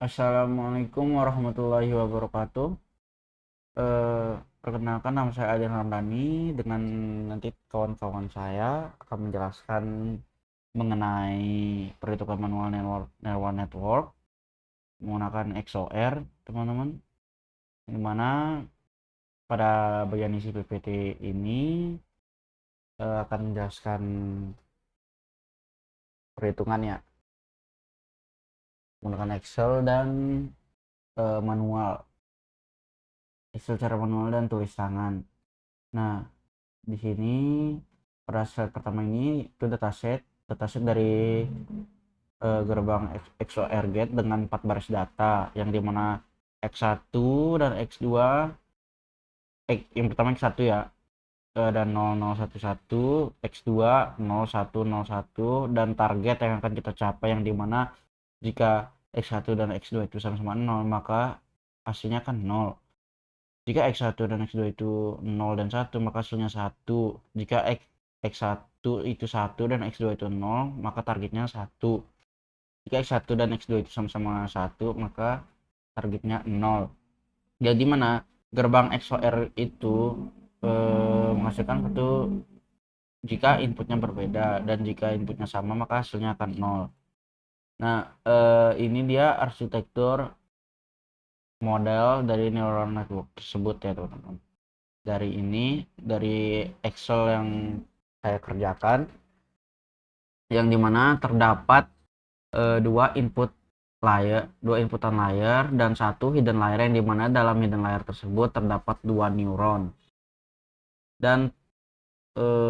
Assalamualaikum warahmatullahi wabarakatuh. Perkenalkan nama saya Adin Ramdhani. Dengan nanti kawan-kawan saya akan menjelaskan mengenai perhitungan manual neural network menggunakan XOR, teman-teman. Di mana pada bagian isi PPT ini akan menjelaskan perhitungannya menggunakan Excel dan manual. Excel secara manual dan tulis tangan. Nah, di sini pada slide pertama ini itu dataset dari gerbang XOR gate dengan 4 baris data yang dimana X1 dan X2, yang pertama X1 ya, dan 0011, X2 0101, dan target yang akan kita capai yang dimana jika X1 dan X2 itu sama-sama 0 maka hasilnya kan 0. Jika X1 dan X2 itu 0 dan 1 maka hasilnya 1. Jika X1 itu 1 dan X2 itu 0 maka targetnya 1. Jika X1 dan X2 itu sama-sama 1 maka targetnya 0. Jadi mana gerbang XOR itu menghasilkan satu jika inputnya berbeda, dan jika inputnya sama maka hasilnya akan 0. Nah, ini dia arsitektur model dari neural network tersebut ya teman-teman. Dari Excel yang saya kerjakan, yang dimana terdapat dua inputan layer dan satu hidden layer, yang dimana dalam hidden layer tersebut terdapat dua neuron dan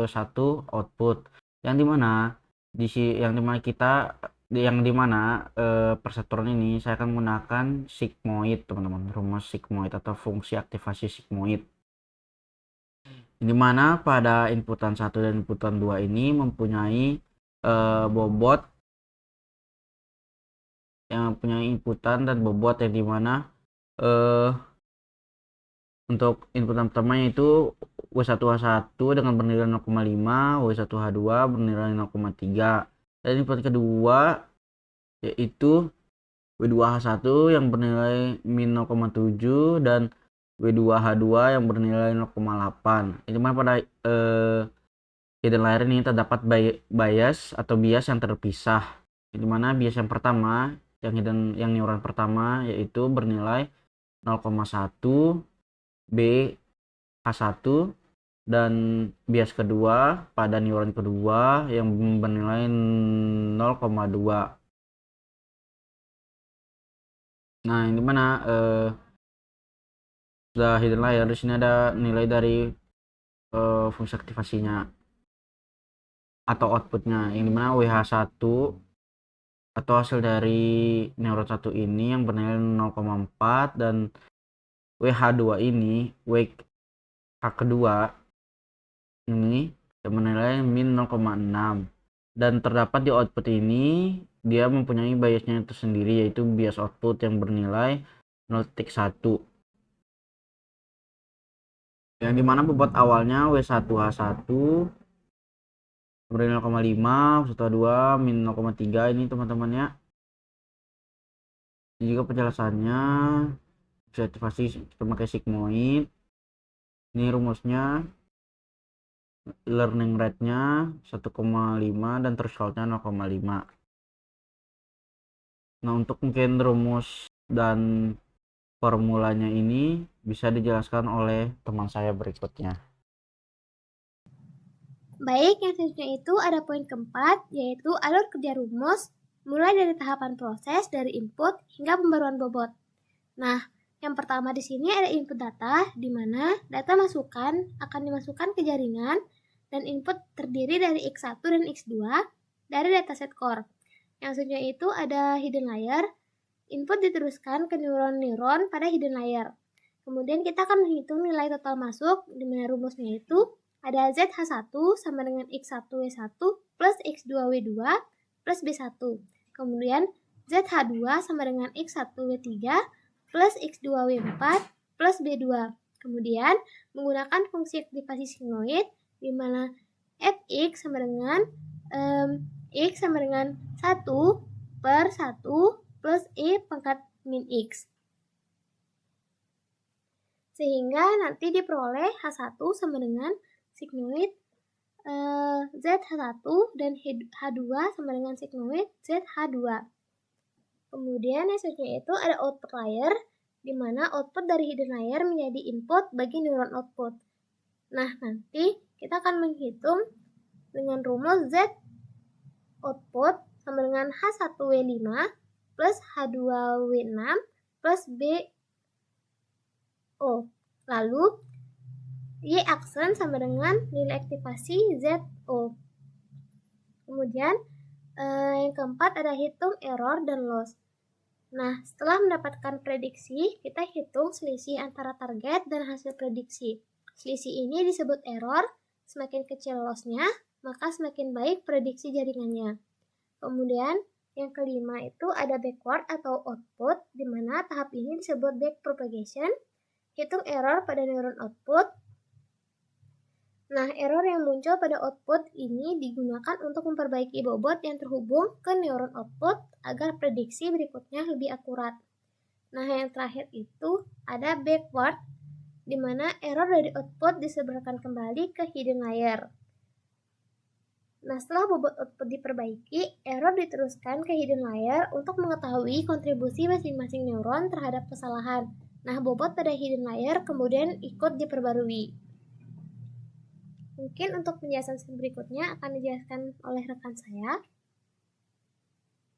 satu output, yang dimana persaturan ini saya akan menggunakan sigmoid, teman-teman, rumus sigmoid atau fungsi aktivasi sigmoid, dimana pada inputan 1 dan inputan 2 ini mempunyai bobot yang punya inputan dan bobot, yang dimana untuk inputan pertama yaitu W1H1 dengan bernilai 0,5, W1H2 bernilai 0,3, dan input kedua yaitu W2H1 yang bernilai min 0,7 dan W2H2 yang bernilai 0,8. Ini mana pada hidden layer ini terdapat bias atau bias yang terpisah. Di mana bias yang pertama, yang neuron pertama yaitu bernilai 0,1 BH1, dan bias kedua pada neuron kedua yang bernilai 0,2. Nah, ini mana hidden layer di sini ada nilai dari fungsi aktivasinya atau outputnya, yang dimana WH1 atau hasil dari neuron 1 ini yang bernilai 0,4, dan WH2 ini wake kedua ini yang bernilai min 0,6, dan terdapat di output ini dia mempunyai biasnya tersendiri yaitu bias output yang bernilai 0,1, yang dimana bobot awalnya W1H1 bernilai 0,5, W1H2 min 0,3. Ini teman-temannya. Jika penjelasannya bisa aktivasi kita pakai sigmoid. Ini rumusnya, learning rate-nya 1,5 dan threshold-nya 0,5. Nah, untuk mungkin rumus dan formulanya ini bisa dijelaskan oleh teman saya berikutnya. Baik, yang selanjutnya itu ada poin keempat, yaitu alur kerja rumus, mulai dari tahapan proses dari input hingga pembaruan bobot. Nah, yang pertama di sini ada input data, di mana data masukan akan dimasukkan ke jaringan, dan input terdiri dari X1 dan X2 dari dataset core. Yang selanjutnya itu ada hidden layer, input diteruskan ke neuron-neuron pada hidden layer. Kemudian kita akan menghitung nilai total masuk, di mana rumusnya itu ada ZH1 sama dengan X1W1 plus X2W2 plus B1. Kemudian ZH2 sama dengan X1W3 plus X2W4 plus B2. Kemudian menggunakan fungsi aktivasi sigmoid, di mana Fx sama dengan X sama dengan 1 per 1 plus I pangkat min X. Sehingga nanti diperoleh H1 sama dengan sigmoid ZH1 dan H2 sama dengan sigmoid ZH2. Kemudian yang selanjutnya itu ada output layer, di mana output dari hidden layer menjadi input bagi neuron output. Nah, nanti kita akan menghitung dengan rumus Z output sama dengan H1W5 plus H2W6 plus BO. Lalu, Y aksen sama dengan nilai aktivasi ZO. Kemudian, yang keempat ada hitung error dan loss. Nah, setelah mendapatkan prediksi, kita hitung selisih antara target dan hasil prediksi. Selisih ini disebut error, semakin kecil loss-nya, maka semakin baik prediksi jaringannya. Kemudian, yang kelima itu ada backward atau output, di mana tahap ini disebut back propagation. Hitung error pada neuron output. Nah, error yang muncul pada output ini digunakan untuk memperbaiki bobot yang terhubung ke neuron output agar prediksi berikutnya lebih akurat. Nah, yang terakhir itu ada backward, di mana error dari output disebarkan kembali ke hidden layer. Nah, setelah bobot output diperbaiki, error diteruskan ke hidden layer untuk mengetahui kontribusi masing-masing neuron terhadap kesalahan. Nah, bobot pada hidden layer kemudian ikut diperbarui. Mungkin untuk penjelasan berikutnya akan dijelaskan oleh rekan saya.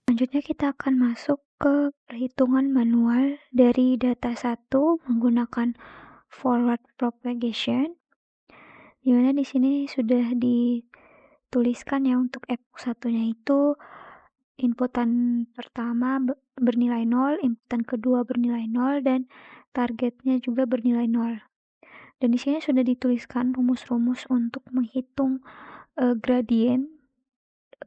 Selanjutnya kita akan masuk ke perhitungan manual dari data 1 menggunakan forward propagation. Di mana di sini sudah dituliskan ya untuk epoch 1-nya itu inputan pertama bernilai 0, inputan kedua bernilai 0 dan targetnya juga bernilai 0. Dan di sini sudah dituliskan rumus-rumus untuk menghitung gradient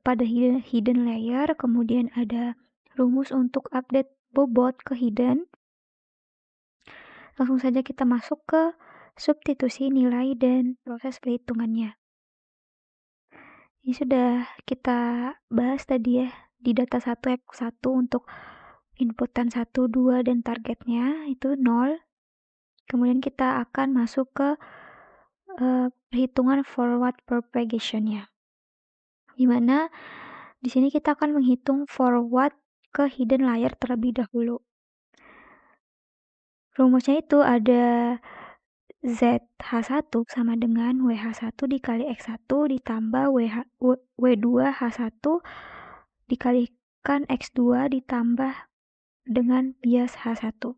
pada hidden layer, kemudian ada rumus untuk update bobot ke hidden. Langsung saja kita masuk ke substitusi nilai dan proses perhitungannya. Ini sudah kita bahas tadi ya di data 1 epoch 1 untuk inputan 1, 2 dan targetnya itu 0. Kemudian kita akan masuk ke perhitungan forward propagation-nya. Di mana di sini kita akan menghitung forward ke hidden layer terlebih dahulu. Rumusnya itu ada ZH1 sama dengan WH1 dikali X1 ditambah W2H1 dikalikan X2 ditambah dengan bias H1.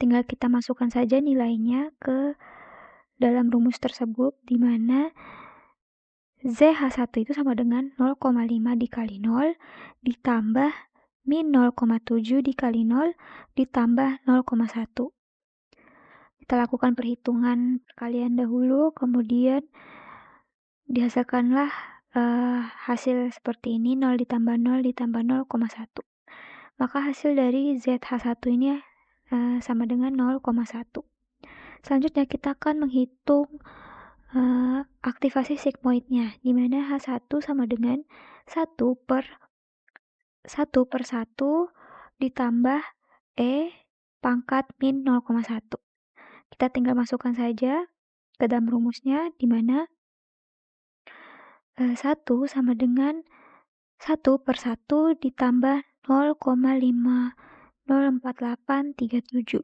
Tinggal kita masukkan saja nilainya ke dalam rumus tersebut, di mana ZH1 itu sama dengan 0,5 dikali 0 ditambah min 0,7 dikali 0 ditambah 0,1. Kita lakukan perhitungan perkalian dahulu, kemudian dihasilkanlah hasil seperti ini, 0 ditambah 0 ditambah 0,1. Maka hasil dari ZH1 ini sama dengan 0,1. Selanjutnya kita akan menghitung aktivasi sigmoidnya, di mana H1 sama dengan 1 per 1 ditambah E pangkat min 0,1. Kita tinggal masukkan saja ke dalam rumusnya, di mana 1 sama dengan 1 per 1 ditambah 0,504837.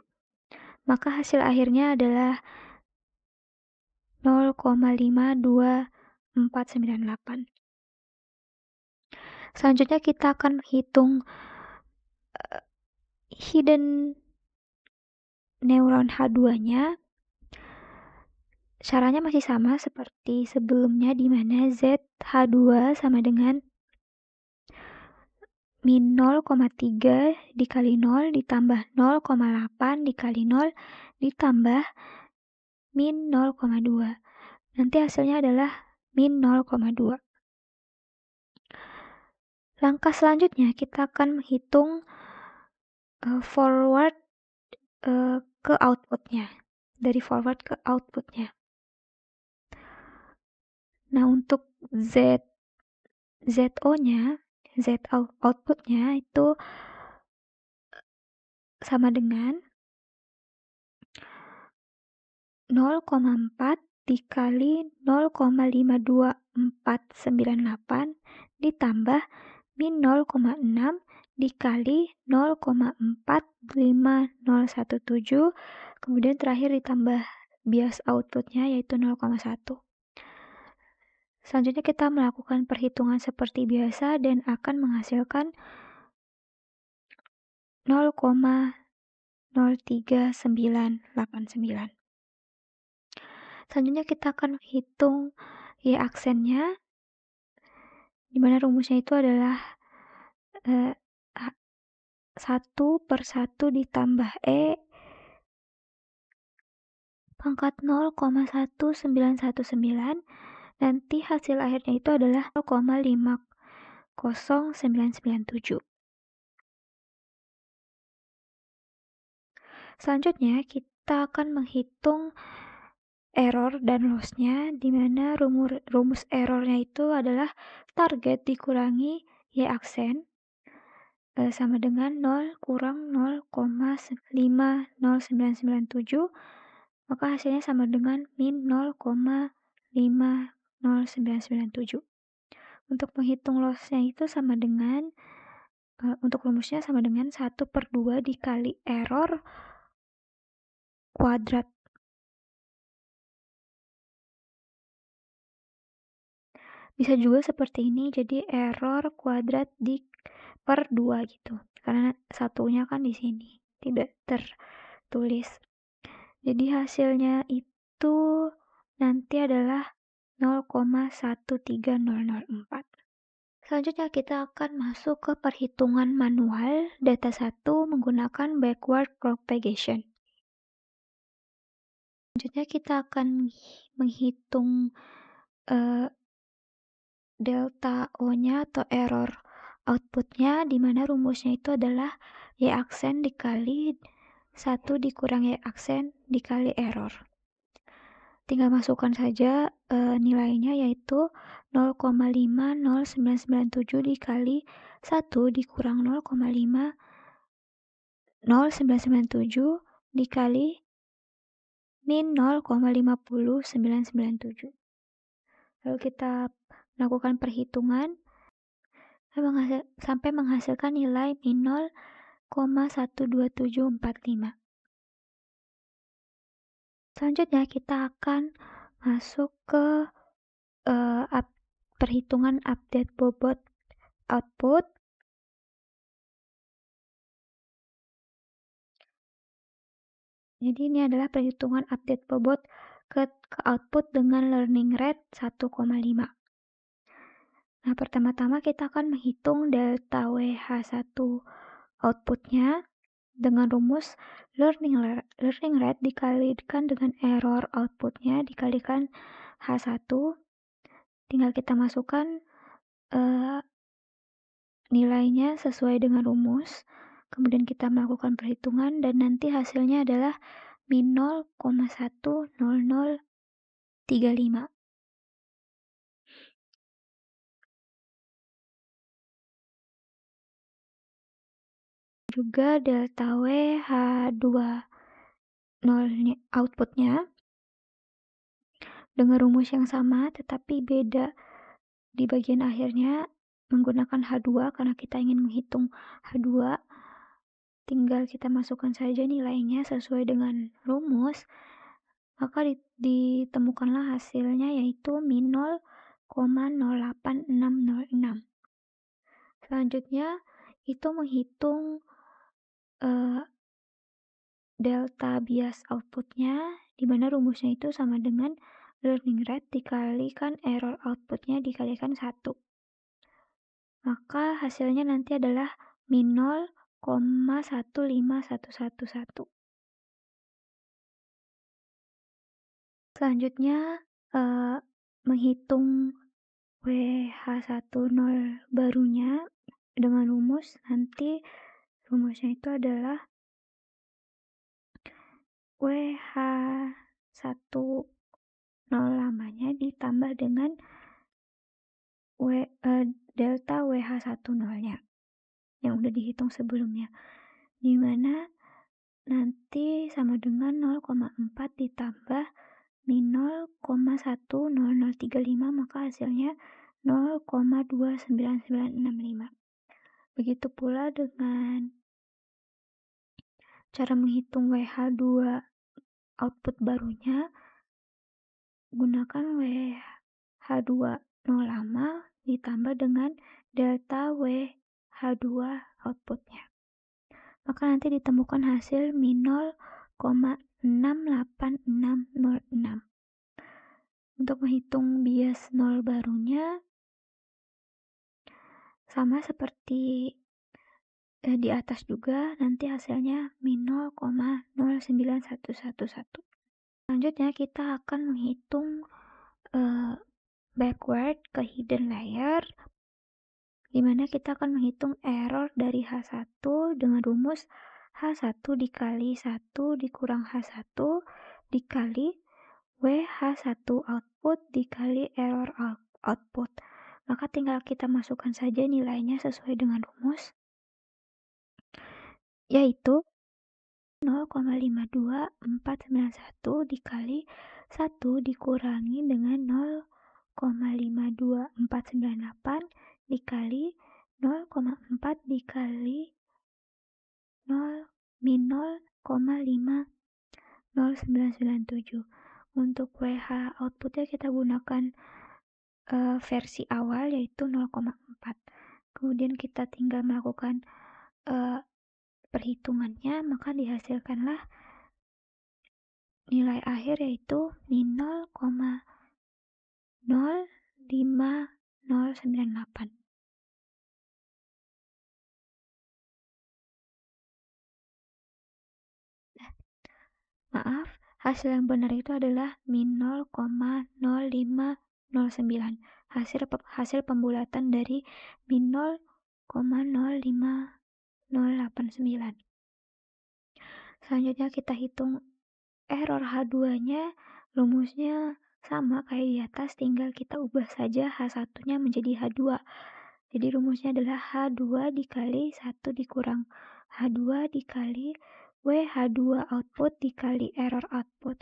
Maka hasil akhirnya adalah 0,52498. Selanjutnya kita akan menghitung hidden neuron H2-nya. Caranya masih sama seperti sebelumnya, di mana ZH2 sama dengan min 0,3 dikali 0 ditambah 0,8 dikali 0 ditambah min 0,2. Nanti hasilnya adalah min 0,2. Langkah selanjutnya kita akan menghitung forward ke outputnya. Dari forward ke outputnya. Nah, untuk ZO-nya, Z outputnya itu sama dengan 0,4 dikali 0,52498 ditambah min 0,6 dikali 0,45017, kemudian terakhir ditambah bias outputnya yaitu 0,1. Selanjutnya kita melakukan perhitungan seperti biasa dan akan menghasilkan 0,03989. Selanjutnya kita akan hitung Y aksennya, di mana rumusnya itu adalah 1/1 ditambah E pangkat 0,1919, nanti hasil akhirnya itu adalah 0,50997. Selanjutnya kita akan menghitung error dan loss-nya, di mana rumus errornya itu adalah target dikurangi Y aksen sama dengan 0 kurang 0,50997, maka hasilnya sama dengan min 0,50997. Untuk menghitung loss-nya itu sama dengan, untuk rumusnya sama dengan 1/2 dikali error kuadrat. Bisa juga seperti ini, jadi error kuadrat per 2 gitu. Karena satunya kan di sini, tidak tertulis. Jadi hasilnya itu nanti adalah 0,13004. Selanjutnya kita akan masuk ke perhitungan manual data 1 menggunakan backward propagation. Selanjutnya kita akan menghitung delta O-nya atau error outputnya, di mana rumusnya itu adalah Y aksen dikali 1 dikurang Y aksen dikali error. Tinggal masukkan saja nilainya, yaitu 0,50997 dikali 1 dikurang 0,50997 dikali min 0,50997. Lalu kita melakukan perhitungan sampai menghasilkan nilai min 0,12745. Selanjutnya kita akan masuk ke perhitungan update bobot output. Jadi ini adalah perhitungan update bobot ke output dengan learning rate 1,5. Nah, pertama-tama kita akan menghitung delta WH1 outputnya dengan rumus learning rate dikalikan dengan error outputnya dikalikan H1. Tinggal kita masukkan nilainya sesuai dengan rumus, kemudian kita melakukan perhitungan dan nanti hasilnya adalah min 0,10035. Juga delta WH20 outputnya dengan rumus yang sama tetapi beda di bagian akhirnya menggunakan H2 karena kita ingin menghitung H2. Tinggal kita masukkan saja nilainya sesuai dengan rumus, maka ditemukanlah hasilnya yaitu min 0,08606. Selanjutnya itu menghitung delta bias outputnya, di mana rumusnya itu sama dengan learning rate dikalikan error outputnya dikalikan 1. Maka hasilnya nanti adalah min 0,15111. Selanjutnya menghitung WH10 barunya dengan rumus, nanti rumusnya itu adalah WH10 lamanya ditambah dengan delta WH10-nya yang udah dihitung sebelumnya, di mana nanti sama dengan 0,4 ditambah min 0,10035, maka hasilnya 0,29965. Begitu pula dengan cara menghitung WH2 output barunya, gunakan WH2 nol lama ditambah dengan delta WH2 outputnya. Maka nanti ditemukan hasil min 0,68606. Untuk menghitung bias nol barunya, sama seperti di atas juga, nanti hasilnya min 0,09111. Selanjutnya kita akan menghitung backward ke hidden layer, di mana kita akan menghitung error dari H1 dengan rumus H1 dikali 1 dikurang H1 dikali WH1 output dikali error output. Maka tinggal kita masukkan saja nilainya sesuai dengan rumus, yaitu 0,52491 dikali 1 dikurangi dengan 0,52498 dikali 0,4 dikali 0 min 0,50997. Untuk WH outputnya kita gunakan versi awal yaitu 0,4. Kemudian kita tinggal melakukan perhitungannya, maka dihasilkanlah nilai akhir yaitu min 0,05098. Maaf, hasil yang benar itu adalah min 0,0509. Hasil pembulatan dari min 0,05089. Selanjutnya kita hitung error H2-nya, rumusnya sama kayak di atas, tinggal kita ubah saja H1-nya menjadi H2. Jadi rumusnya adalah H2 dikali 1 dikurang H2 dikali WH2 output dikali error output.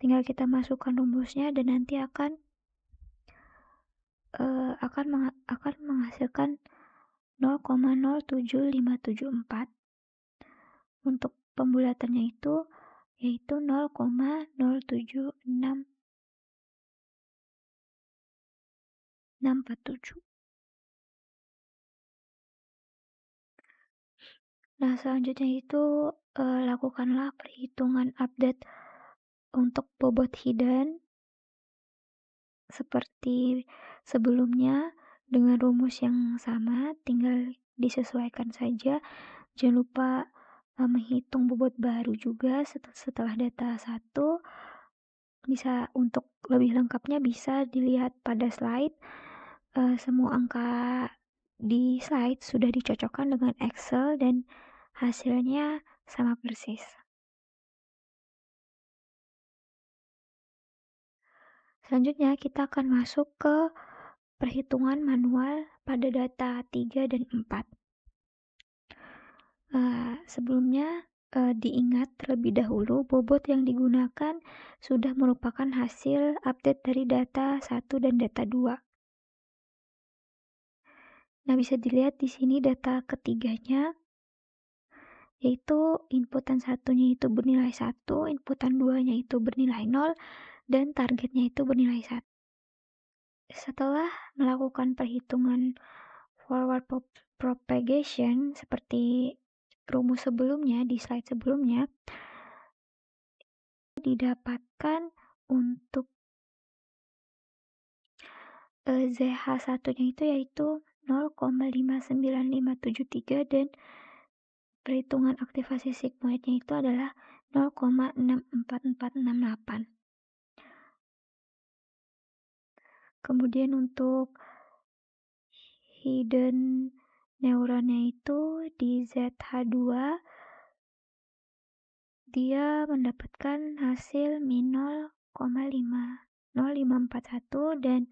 Tinggal kita masukkan rumusnya dan nanti akan menghasilkan 0,07574. Untuk pembulatannya itu yaitu 0,07647. Nah, selanjutnya itu lakukanlah perhitungan update untuk bobot hidden seperti sebelumnya dengan rumus yang sama, tinggal disesuaikan saja. Jangan lupa menghitung bobot baru juga setelah data 1. Bisa untuk lebih lengkapnya bisa dilihat pada slide. Semua angka di slide sudah dicocokkan dengan Excel dan hasilnya sama persis. Selanjutnya kita akan masuk ke perhitungan manual pada data 3 dan 4. Sebelumnya diingat terlebih dahulu bobot yang digunakan sudah merupakan hasil update dari data 1 dan data 2. Nah, bisa dilihat di sini data ketiganya, yaitu inputan satunya itu bernilai 1, inputan 2-nya itu bernilai 0, dan targetnya itu bernilai 1. Setelah melakukan perhitungan forward propagation seperti rumus sebelumnya, di slide sebelumnya, didapatkan untuk ZH1-nya itu yaitu 0,59573 dan perhitungan aktivasi sigmoidnya itu adalah 0,64468. Kemudian untuk hidden neuronnya itu di ZH2 dia mendapatkan hasil min 0,50541 dan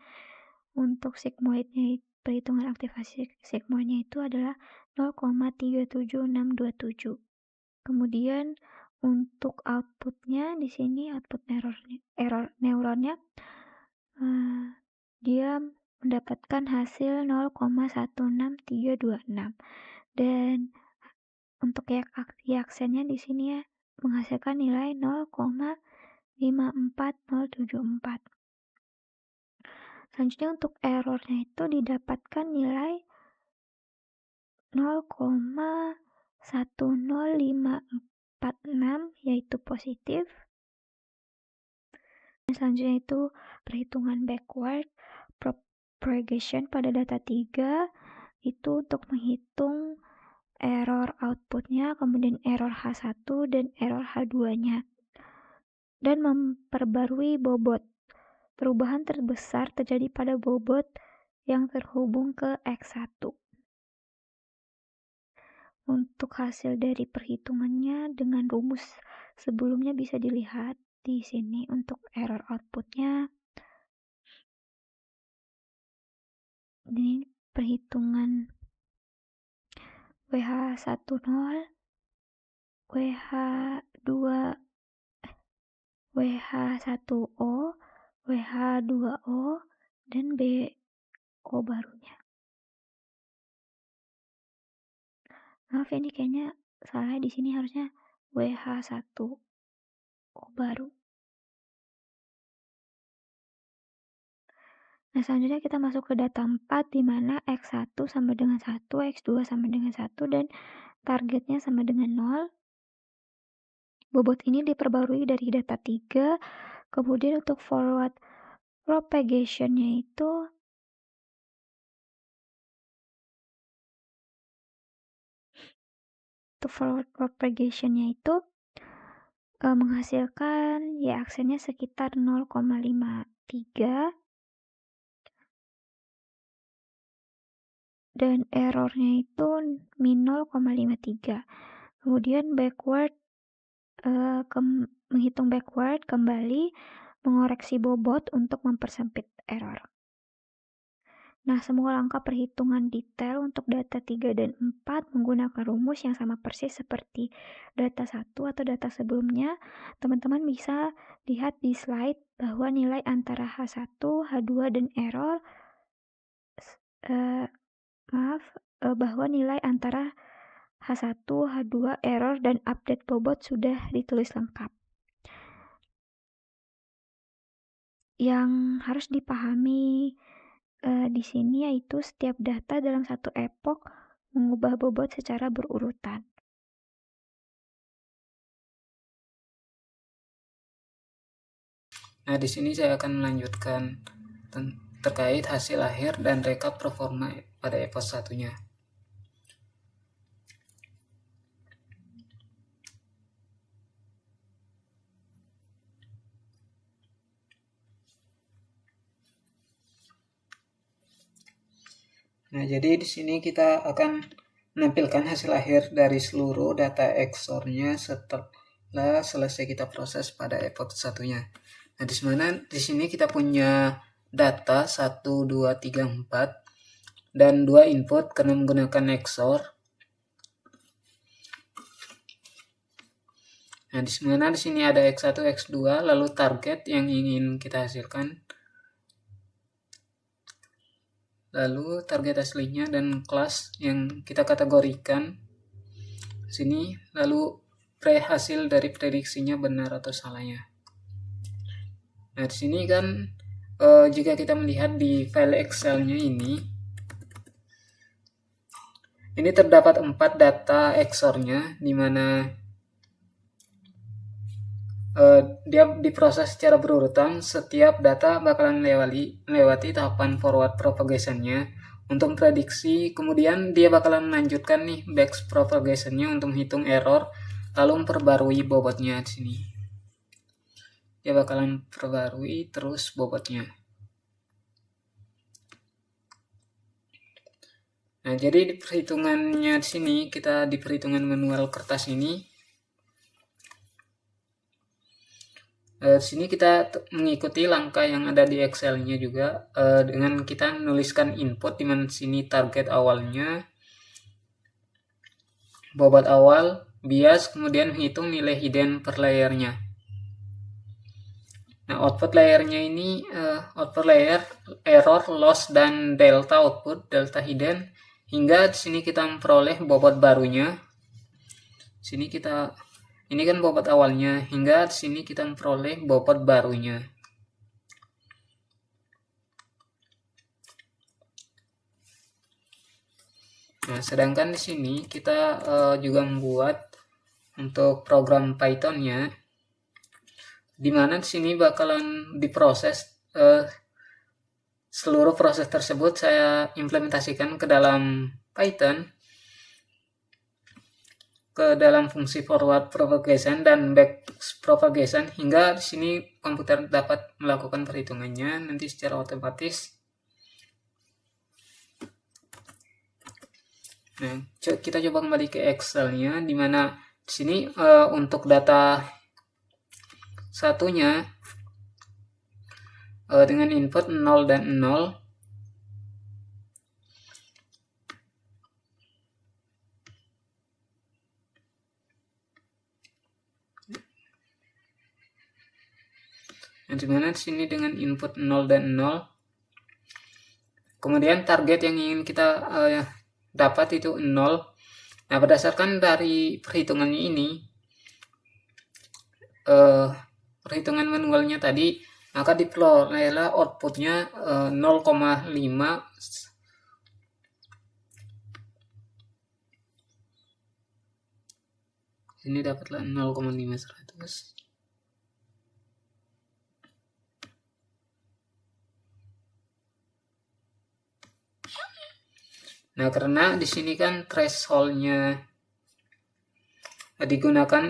untuk sigmoidnya perhitungan aktivasi sigmoidnya itu adalah 0,37627. Kemudian untuk outputnya di sini output error neuronnya dia mendapatkan hasil 0,16326 dan untuk y-aksennya di sini ya menghasilkan nilai 0,54074. Selanjutnya untuk errornya itu didapatkan nilai 0,10546 yaitu positif. Dan selanjutnya itu perhitungan backward propagation pada data 3 itu untuk menghitung error outputnya, kemudian error H1 dan error H2-nya. Dan memperbarui bobot. Perubahan terbesar terjadi pada bobot yang terhubung ke X1. Untuk hasil dari perhitungannya dengan rumus sebelumnya bisa dilihat di sini untuk error outputnya. Ini perhitungan WH10, WH1O, WH2O, dan BO barunya. Maaf ini kayaknya salah di sini, harusnya WH1O baru. Nah, selanjutnya kita masuk ke data 4 di mana X1 sama dengan 1, X2 sama dengan 1 dan targetnya sama dengan 0. Bobot ini diperbarui dari data 3. Kemudian untuk forward propagation-nya itu menghasilkan y-aksennya sekitar 0,53 dan errornya itu min 0,53. Kemudian backward menghitung backward kembali mengoreksi bobot untuk mempersempit error. Nah, semua langkah perhitungan detail untuk data 3 dan 4 menggunakan rumus yang sama persis seperti data 1 atau data sebelumnya. Teman-teman bisa lihat di slide bahwa nilai antara H1, H2, dan error bahwa nilai antara H1, H2, error, dan update bobot sudah ditulis lengkap. Yang harus dipahami di sini yaitu setiap data dalam satu epoch mengubah bobot secara berurutan. Nah, di sini saya akan melanjutkan terkait hasil akhir dan rekap performa pada epoch satunya. Nah, jadi di sini kita akan menampilkan hasil akhir dari seluruh data XOR-nya setelah selesai kita proses pada epoch satunya. Nah, di sini kita punya data 1, 2, 3, 4 dan 2 input karena menggunakan XOR. Nah, di sini ada X1, X2, lalu target yang ingin kita hasilkan, lalu target aslinya dan kelas yang kita kategorikan sini, lalu hasil dari prediksinya benar atau salahnya. Nah, di sini kan jika kita melihat di file Excel-nya ini terdapat 4 data XOR-nya di mana dia diproses secara berurutan. Setiap data bakalan melewati tahapan forward propagation-nya untuk prediksi, kemudian dia bakalan melanjutkan nih back propagation-nya untuk menghitung error lalu memperbarui bobotnya di sini. Dia bakalan perbarui terus bobotnya. Nah, jadi di perhitungannya di sini kita di perhitungan manual kertas ini di sini kita mengikuti langkah yang ada di Excel-nya juga dengan kita menuliskan input di mana sini target awalnya, bobot awal, bias, kemudian menghitung nilai hidden per layernya. Nah, output layernya ini output layer, error, loss, dan delta output, delta hidden, hingga di sini kita memperoleh bobot barunya. Ini kan bobot awalnya, hingga di sini kita memperoleh bobot barunya. Nah, sedangkan di sini kita juga membuat untuk program Python-nya, di mana di sini bakalan diproses seluruh proses tersebut saya implementasikan ke dalam Python, ke dalam fungsi forward propagation dan back propagation, hingga di sini komputer dapat melakukan perhitungannya nanti secara otomatis. Nah, kita coba kembali ke Excel-nya, di mana di sini untuk data satunya dengan input 0 dan 0. Nah, di mana di sini dengan input 0 dan 0. Kemudian target yang ingin kita dapat itu 0. Nah, berdasarkan dari perhitungannya ini, perhitungan manualnya tadi, maka diperolehlah outputnya 0,5. Sini dapatlah 0,500. Nah, karena di sini kan threshold-nya digunakan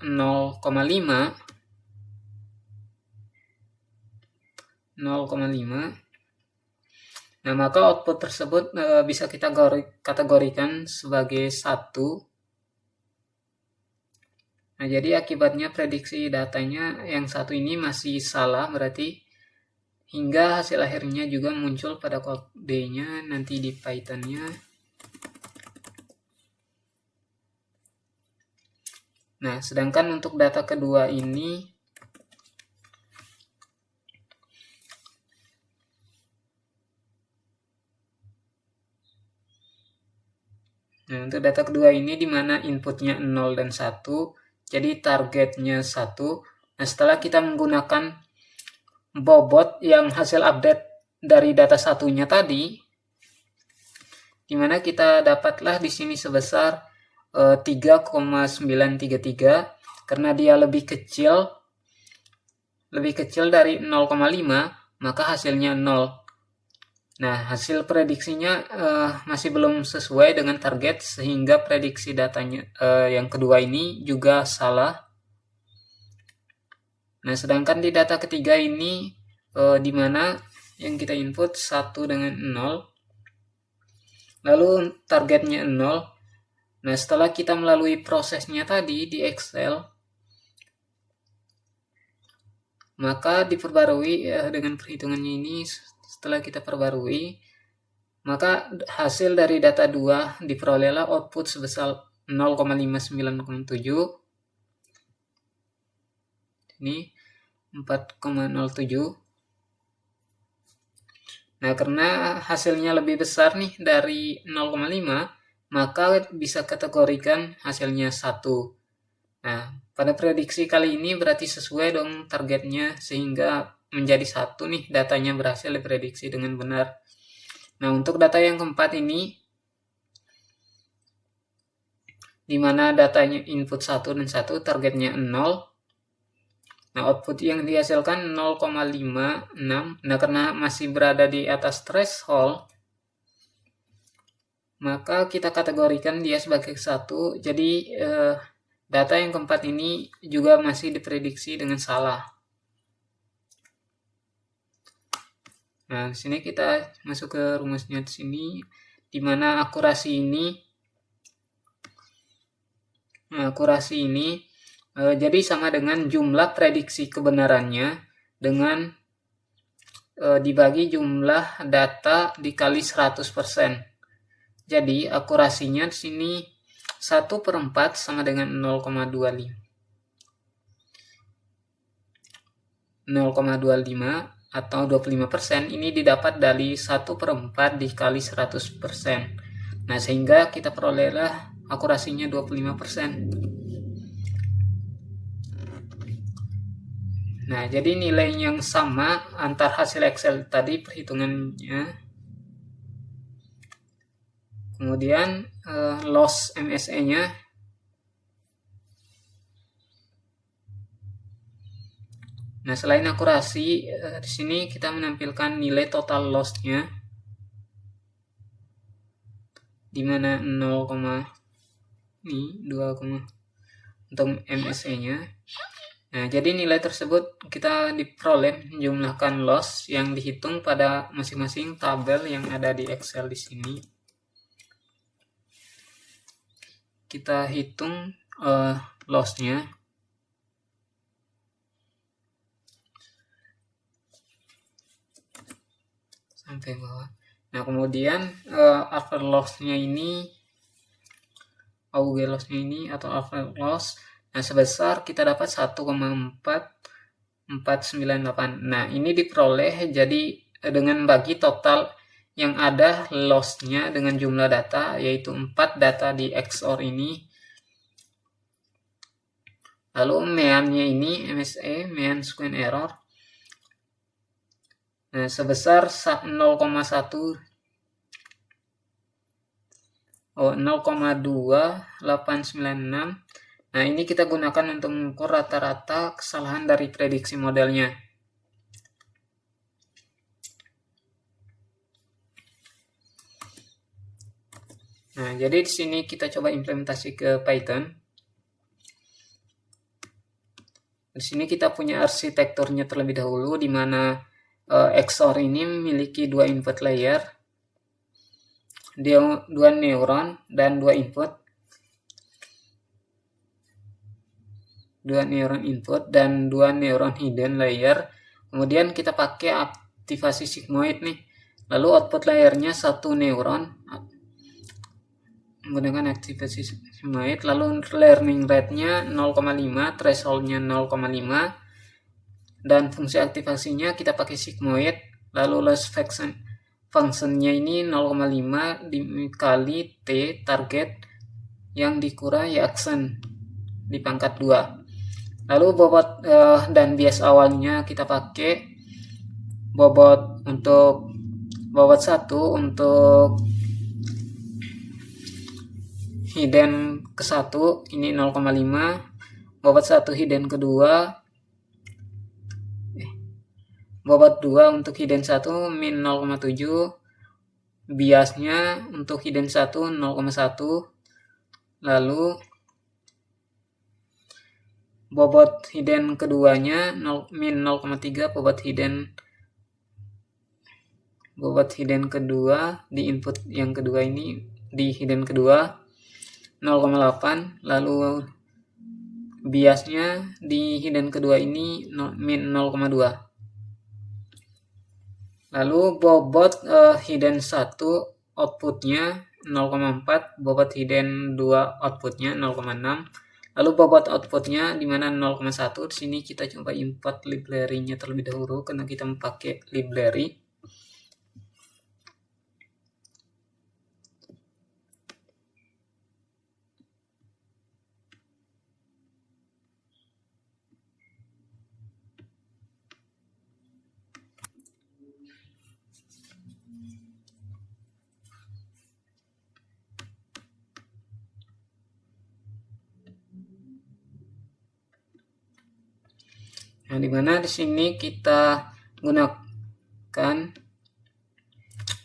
0,5. Nah, maka output tersebut bisa kita kategorikan sebagai 1. Nah, jadi akibatnya prediksi datanya yang satu ini masih salah, berarti hingga hasil akhirnya juga muncul pada kodenya nanti di Python-nya. Nah, sedangkan untuk data kedua ini, untuk data kedua ini di mana inputnya 0 dan 1, jadi targetnya 1. Nah, setelah kita menggunakan bobot yang hasil update dari data satunya tadi, dimana kita dapatlah di sini sebesar 3,933, karena dia lebih kecil dari 0,5, maka hasilnya 0. Nah, hasil prediksinya masih belum sesuai dengan target, sehingga prediksi datanya yang kedua ini juga salah. Nah, sedangkan di data ketiga ini di mana yang kita input 1 dengan 0, lalu targetnya 0. Nah, setelah kita melalui prosesnya tadi di Excel, maka diperbarui dengan perhitungannya ini. Setelah kita perbarui, maka hasil dari data 2 diperolehlah output sebesar 0,597. Ini 4,07. Nah, karena hasilnya lebih besar nih dari 0,5, maka bisa kategorikan hasilnya 1. Nah, pada prediksi kali ini berarti sesuai dong targetnya, sehingga menjadi 1 nih, datanya berhasil diprediksi dengan benar. Nah, untuk data yang keempat ini, di mana datanya input 1 dan 1, targetnya 0. Nah, output yang dihasilkan 0,56. Nah, karena masih berada di atas threshold, maka kita kategorikan dia sebagai 1. Jadi, data yang keempat ini juga masih diprediksi dengan salah. Nah, di sini kita masuk ke rumusnya di sini, di mana akurasi ini jadi sama dengan jumlah prediksi kebenarannya dengan dibagi jumlah data dikali 100%. Jadi akurasinya di sini 1/4 sama dengan 0,25. 0,25 atau 25% ini didapat dari 1/4 dikali 100%. Nah, sehingga kita perolehlah akurasinya 25%. Nah, jadi nilai yang sama antar hasil Excel tadi perhitungannya. Kemudian loss MSE-nya. Nah, selain akurasi, di sini kita menampilkan nilai total loss-nya, di mana 2, untuk MSE-nya. Nah, jadi nilai tersebut kita diperoleh menjumlahkan loss yang dihitung pada masing-masing tabel yang ada di Excel di sini. Kita hitung loss-nya. Sampai bawah. Nah, kemudian after loss-nya ini, AUG loss-nya ini atau after loss, nah sebesar kita dapat 1,4498. Nah, ini diperoleh jadi dengan bagi total yang ada loss-nya dengan jumlah data, yaitu 4 data di XOR ini. Lalu mean-nya ini MSE, mean square error. Nah, sebesar 0,2896. Nah, ini kita gunakan untuk mengukur rata-rata kesalahan dari prediksi modelnya. Nah, jadi di sini kita coba implementasi ke Python. Di sini kita punya arsitekturnya terlebih dahulu, di mana XOR ini memiliki 2 input layer, 2 neuron dan 2 input. 2 neuron input dan 2 neuron hidden layer. Kemudian kita pakai aktivasi sigmoid nih. Lalu output layernya 1 neuron menggunakan aktivasi sigmoid. Lalu learning rate-nya 0,5, threshold-nya 0,5. Dan fungsi aktivasinya kita pakai sigmoid. Lalu loss function-nya ini 0,5 dikali T target yang dikurai action di pangkat 2. Lalu bobot dan bias awalnya kita pakai bobot 1 untuk hidden ke-1 ini 0,5, bobot 1 hidden kedua, bobot 2 untuk hidden 1 min 0,7, biasnya untuk hidden 1 0,1, lalu bobot hidden keduanya min 0,3, bobot hidden kedua di input yang kedua ini di hidden kedua 0,8, lalu biasnya di hidden kedua ini min 0,2. Lalu bobot hidden 1 outputnya 0,4, bobot hidden 2 outputnya 0,6. Lalu bobot outputnya di mana 0,1. Di sini kita coba import library-nya terlebih dahulu karena kita memakai library. Nah, di mana di sini kita gunakan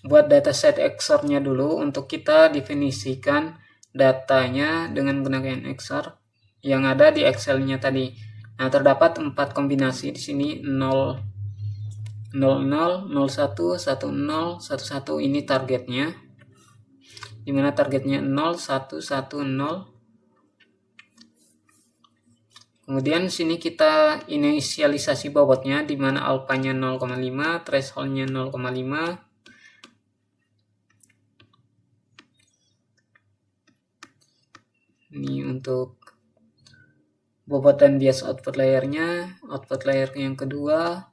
buat dataset XOR-nya dulu untuk kita definisikan datanya dengan menggunakan XOR yang ada di Excel-nya tadi. Nah, terdapat 4 kombinasi di sini 0 0 0 01 10 11 ini targetnya. Di mana targetnya 0 1 1 0. Kemudian sini kita inisialisasi bobotnya di mana alpha-nya 0,5, threshold-nya 0,5. untuk bobot dan bias output layernya. Output layer yang kedua,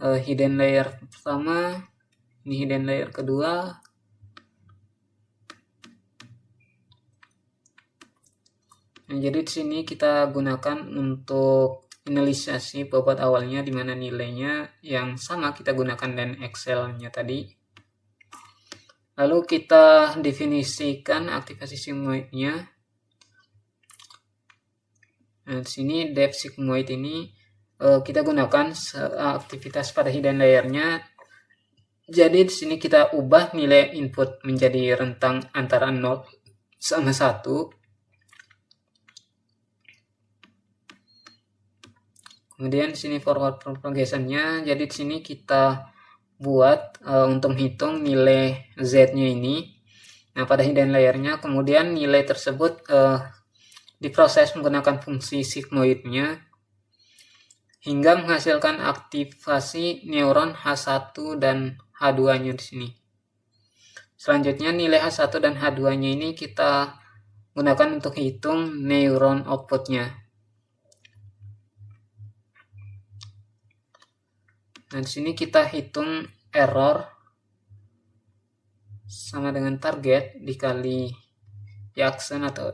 hidden layer pertama, ini hidden layer kedua. Nah, jadi di sini kita gunakan untuk inisialisasi bobot awalnya, di mana nilainya yang sama kita gunakan dan Excel-nya tadi. Lalu kita definisikan aktivasi sigmoidnya. Nah, di sini depth sigmoid ini kita gunakan aktivitas pada hidden layernya. Jadi di sini kita ubah nilai input menjadi rentang antara 0 sama 1. Kemudian di sini forward propagation-nya. Jadi di sini kita buat untuk menghitung nilai Z-nya ini. Nah, pada hidden layer-nya, kemudian nilai tersebut diproses menggunakan fungsi sigmoidnya hingga menghasilkan aktivasi neuron H1 dan H2-nya di sini. Selanjutnya nilai H1 dan H2-nya ini kita gunakan untuk hitung neuron output-nya. Nah, di sini kita hitung error sama dengan target dikali Y-action atau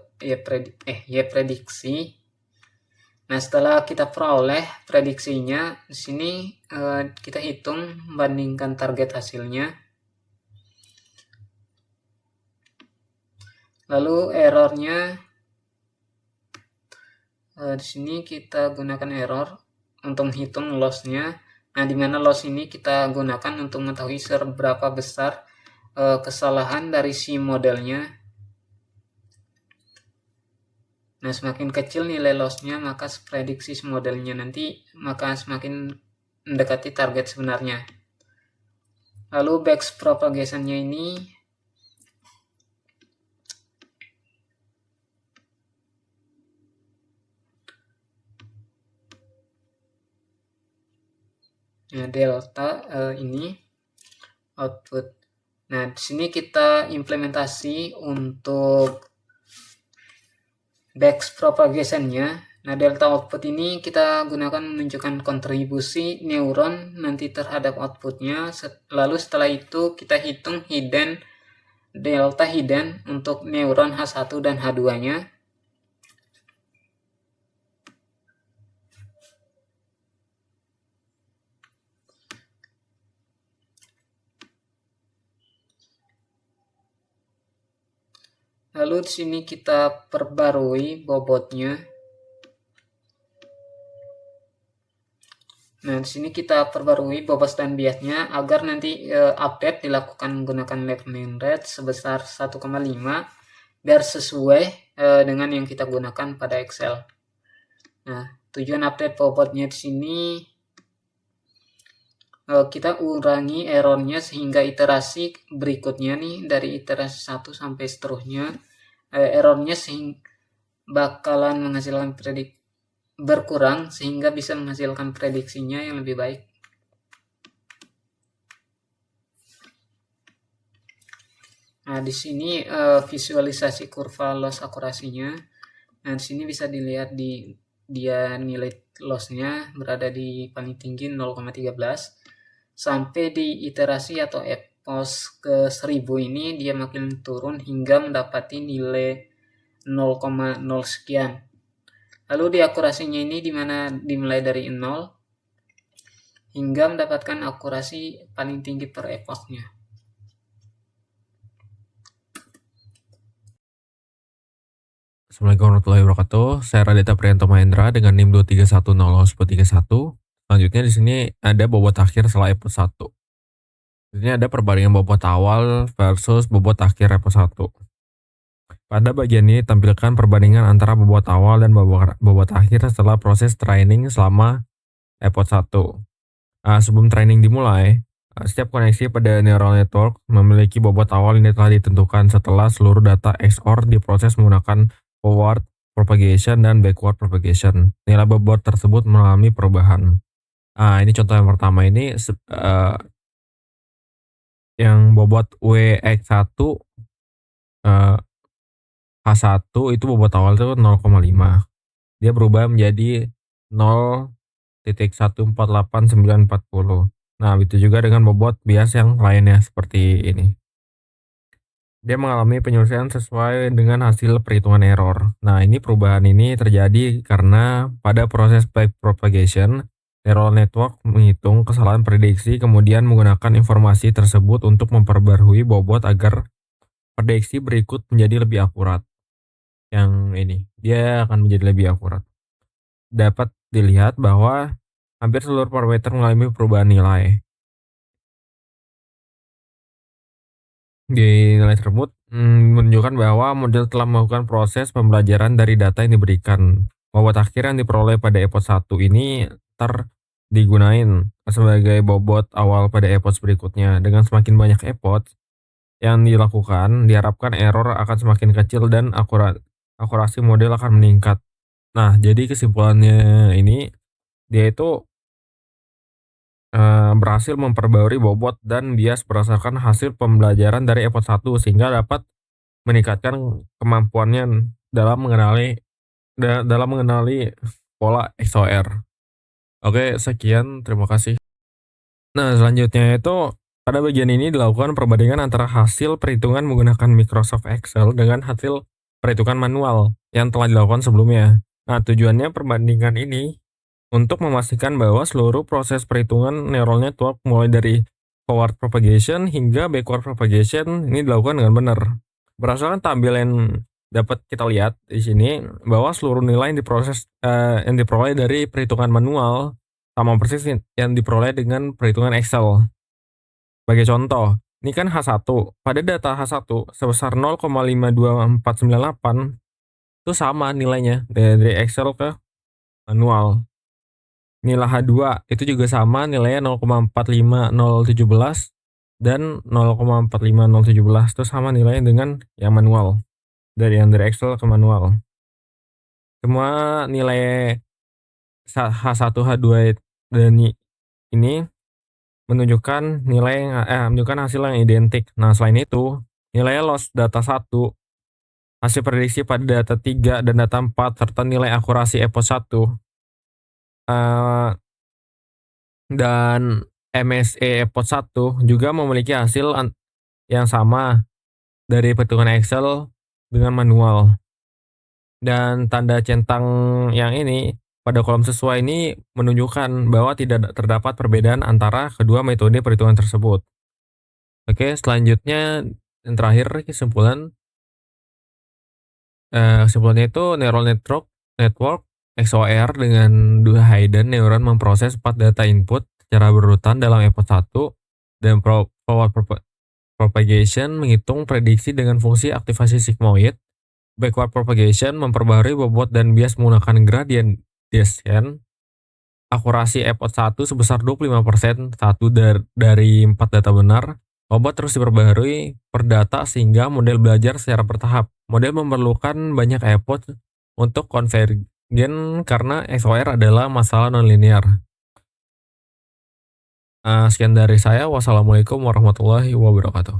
Y-prediksi. Nah, setelah kita peroleh prediksinya, di sini kita hitung membandingkan target hasilnya. Lalu errornya, di sini kita gunakan error untuk menghitung loss-nya. Nah, di mana loss ini kita gunakan untuk mengetahui seberapa besar kesalahan dari si modelnya. Nah, semakin kecil nilai loss-nya, maka prediksi modelnya nanti maka semakin mendekati target sebenarnya. Lalu back propagation-nya ini delta ini output. Nah, di sini kita implementasi untuk back propagation-nya. Nah, delta output ini kita gunakan menunjukkan kontribusi neuron nanti terhadap outputnya. Lalu setelah itu kita hitung delta hidden untuk neuron H1 dan H2-nya. Lalu di sini kita perbarui bobotnya. Nah, di sini kita perbarui bobot dan biasnya agar nanti update dilakukan menggunakan learning rate sebesar 1,5 biar sesuai dengan yang kita gunakan pada Excel. Nah, tujuan update bobotnya di sini kita urangi errornya sehingga iterasi berikutnya nih, dari iterasi 1 sampai seterusnya errornya bakalan menghasilkan berkurang sehingga bisa menghasilkan prediksinya yang lebih baik. Nah, di sini visualisasi kurva loss akurasinya. Nah, di sini bisa dilihat dia nilai loss-nya berada di paling tinggi 0,13 sampai di iterasi atau epoch ke 1000 ini dia makin turun hingga mendapati nilai 0,0 sekian. Lalu di akurasinya ini dimana dimulai dari 0 hingga mendapatkan akurasi paling tinggi per epochnya. Assalamualaikum warahmatullahi wabarakatuh. Saya Radita Priyanto Mahendra dengan NIM 2310031. Selanjutnya di sini ada bobot akhir setelah epoch 1. Di sini ada perbandingan bobot awal versus bobot akhir epoch 1. Pada bagian ini tampilkan perbandingan antara bobot awal dan bobot akhir setelah proses training selama epoch 1. Sebelum training dimulai, setiap koneksi pada neural network memiliki bobot awal yang telah ditentukan setelah seluruh data XOR diproses menggunakan forward propagation dan backward propagation. Nilai bobot tersebut mengalami perubahan. Ini contoh yang pertama ini yang bobot WX1 H1 itu bobot awal itu 0,5. Dia berubah menjadi 0.148.940. Nah, itu juga dengan bobot bias yang lainnya seperti ini. Dia mengalami penyelesaian sesuai dengan hasil perhitungan error. Nah, ini perubahan ini terjadi karena pada proses backpropagation, neural network menghitung kesalahan prediksi kemudian menggunakan informasi tersebut untuk memperbarui bobot agar prediksi berikut menjadi lebih akurat. Yang ini, dia akan menjadi lebih akurat. Dapat dilihat bahwa hampir seluruh parameter mengalami perubahan nilai. Di nilai tersebut menunjukkan bahwa model telah melakukan proses pembelajaran dari data yang diberikan. Bobot akhir yang diperoleh pada epoch 1 ini digunain sebagai bobot awal pada epoch berikutnya. Dengan semakin banyak epoch yang dilakukan, diharapkan error akan semakin kecil dan akurasi model akan meningkat. Nah, jadi kesimpulannya ini, dia itu berhasil memperbarui bobot dan bias berdasarkan hasil pembelajaran dari epoch 1 sehingga dapat meningkatkan kemampuannya dalam mengenali pola XOR. Oke, sekian, terima kasih. Nah, selanjutnya itu pada bagian ini dilakukan perbandingan antara hasil perhitungan menggunakan Microsoft Excel dengan hasil perhitungan manual yang telah dilakukan sebelumnya. Nah, tujuannya perbandingan ini untuk memastikan bahwa seluruh proses perhitungan neural network mulai dari forward propagation hingga backward propagation ini dilakukan dengan benar. Berdasarkan tampil yang dapat kita lihat di sini bahwa seluruh nilai yang diperoleh dari perhitungan manual sama persis yang diperoleh dengan perhitungan Excel. Sebagai contoh, ini kan H1. Pada data H1 sebesar 0,52498 itu sama nilainya dari Excel ke manual. Nilai H2 itu juga sama nilainya 0,45017 dan 0,45017 itu sama nilainya dengan yang manual, dari Excel ke manual. Semua nilai H1 H2 dan ini menunjukkan menunjukkan hasil yang identik. Nah, selain itu, nilai loss data 1, hasil prediksi pada data 3 dan data 4 serta nilai akurasi epoch 1 dan MSE epoch 1 juga memiliki hasil yang sama dari perhitungan Excel dengan manual. Dan tanda centang yang ini pada kolom sesuai ini menunjukkan bahwa tidak terdapat perbedaan antara kedua metode perhitungan tersebut. Oke, selanjutnya yang terakhir kesimpulannya itu neural network XOR dengan dua hidden neuron memproses 4 data input secara berurutan dalam epoch 1 dan forward propagation menghitung prediksi dengan fungsi aktivasi sigmoid. Backward propagation memperbarui bobot dan bias menggunakan gradient descent. Akurasi epoch 1 sebesar 25%, 1 dari 4 data benar. Bobot terus diperbarui per data sehingga model belajar secara bertahap. Model memerlukan banyak epoch untuk konvergen karena XOR adalah masalah nonlinear. Sekian dari saya. Wassalamualaikum warahmatullahi wabarakatuh.